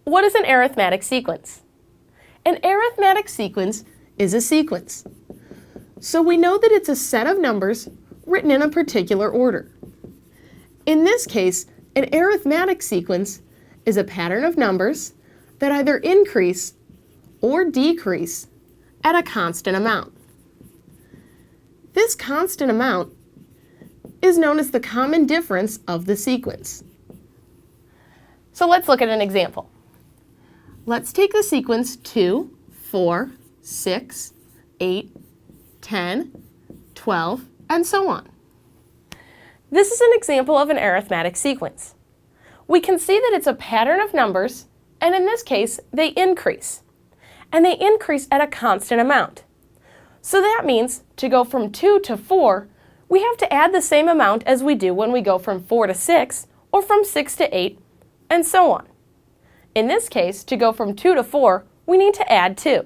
What is an arithmetic sequence? An arithmetic sequence is a sequence. So we know that it's a set of numbers written in a particular order. In this case, an arithmetic sequence is a pattern of numbers that either increase or decrease at a constant amount. This constant amount is known as the common difference of the sequence. So let's look at an example. Let's take the sequence 2, 4, 6, 8, 10, 12, and so on. This is an example of an arithmetic sequence. We can see that it's a pattern of numbers, and in this case, they increase. And they increase at a constant amount. So that means to go from 2 to 4, we have to add the same amount as we do when we go from 4 to 6, or from 6 to 8, and so on. In this case, to go from 2 to 4, we need to add 2.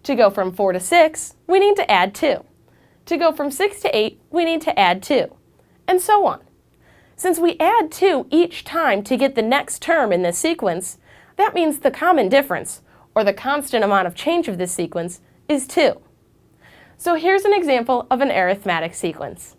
To go from 4 to 6, we need to add 2. To go from 6 to 8, we need to add 2. And so on. Since we add 2 each time to get the next term in this sequence, that means the common difference, or the constant amount of change of this sequence, is 2. So here's an example of an arithmetic sequence.